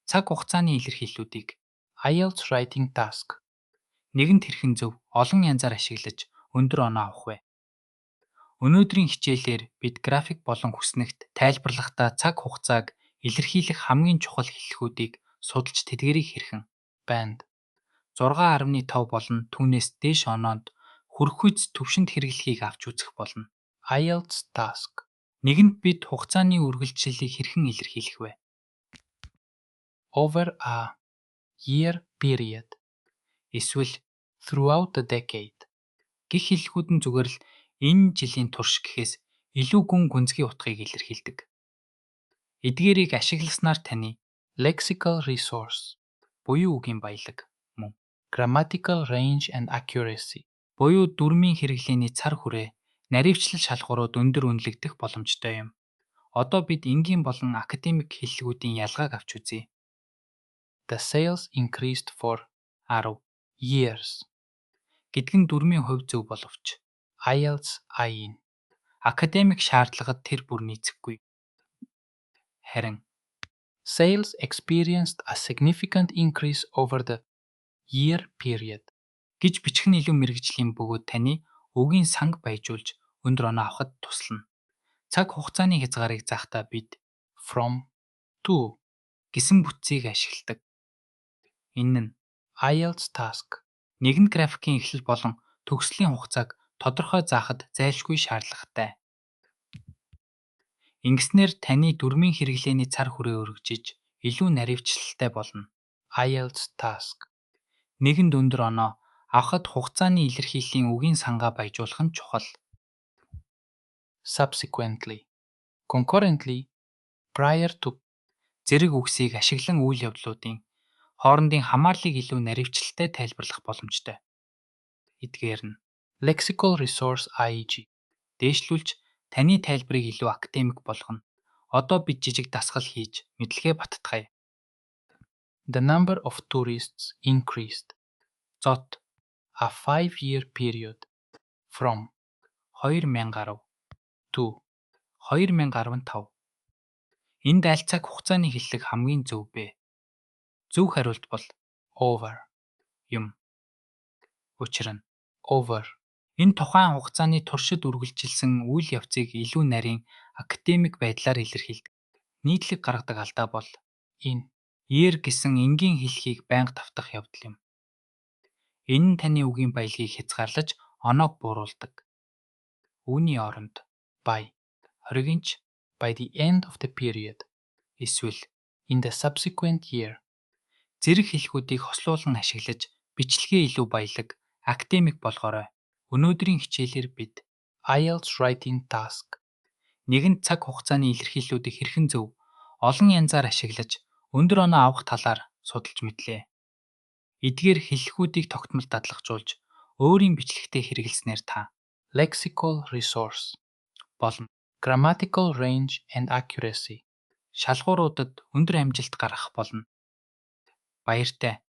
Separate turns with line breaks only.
Цаг хугацааны илэрхийллүүдийг IELTS Writing Task нэгэнд хэрхэн зөв олон янзаар ашиглаж өндөр оноо авах вэ? Өнөөдрийн хичээлээр бид график болон хүснэгт тайлбарлахдаа цаг хугацааг илэрхийлэх хамгийн чухал хэллэгүүдийг судалж тэдгээрийг хэрхэн банд 6.5 болон түүнээс дээш оноонд хүрэх үйс төвшинт хэрэглэхийг авч үзэх болно. IELTS Task нэгэнд бид хугацааны үргэлжлэлийг хэрхэн илэрхийлэх вэ? Over a year period эсвэл throughout the decade гэх хэллэгүүд нь зүгээр л энэ жилийн турш гэхээс илүү гүн гүнзгий утгыг илэрхийлдэг. Эдгээрийг ашигласнаар таны lexical resource буюу үгийн баялаг мөн grammatical range and accuracy буюу дүрмийн хэрэглээний цар хүрээ наривчлал шалгуурууд өндөр үнэлэгдэх боломжтой юм. Одоо бид энгийн болон академик хэллэгүүдийн ялгааг авч үзье. The sales increased for 10 years гэдгэн дүрмийн хувь зөв боловч IELTS IE академик шаардлагад тэр бүр нийцэхгүй. Харин sales experienced a significant increase over the year period гэж бичих нь илүү мэргэжлийн бөгөөд таны үгийн санг баяжуулж өндөр оноо авахд туслана. Цаг хугацааны хязгаарыг заахдаа бид from to гэсэн бүтцийг ашигладаг. Энэ нь IELTS Task нэгэн графикийн эхлэл болон төгслийн хугацааг тодорхой заахад зайлшгүй шаардлагатай. Ингэснээр таны дүрмийн хэрэглээний цар хүрээ өргөжиж илүү наривчлалтай болно. IELTS Task нэгэнд өндөр оноо авахд хугацааны илэрхийллийн үгийн сангаа баяжуулах нь чухал. Subsequently, concurrently, prior to зэрэг үгсийг ашиглан үйл явдлуудын хоорондын хамаарлыг илүү наривчлалтай тайлбарлах боломжтой. Эдгээр нь lexical resource IEG дээшлүүлж таны тайлбарыг илүү академик болгоно. Одоо бид жижиг дасгал хийж мэдлэгээ баттгая. The number of tourists increased. Зот a 5-year period from 2010 to 2015. Энд аль цаг хугацааны хэллэг хамгийн зөв бэ? Зөв хариулт бол over юм. Учир нь over энэ тухайн хугацааны туршид үргэлжилсэн үйл явцыг илүү нарийн академик байдлаар илэрхийлдэг. Нийтлэг гаргадаг алдаа бол энэ year гэсэн энгийн хэлхийг байнга давтах явдал юм. Энэ нь таны үгийн баялагийг хязгаарлаж оноог бууруулдаг. Үүний оронд by хоригдж by the end of the period эсвэл in the subsequent year зэрэг хэлхүүдийг хослуулан ашиглаж бичлэгээ илүү баялаг, академик болгоорой. Өнөөдрийн хичээлээр бид IELTS Writing Task нэгэнд цаг хугацааны илэрхийллүүдийг хэрхэн зөв олон янзаар ашиглаж өндөр оноо авах талаар судалж мэдлээ. Эдгээр хэллэгүүдийг тогтмол дадлагжуулж өөрийн бичлэгтээ хэрэглэснээр та lexical resource болон grammatical range and accuracy шалгууруудад өндөр амжилт гаргах болно. Баяртай.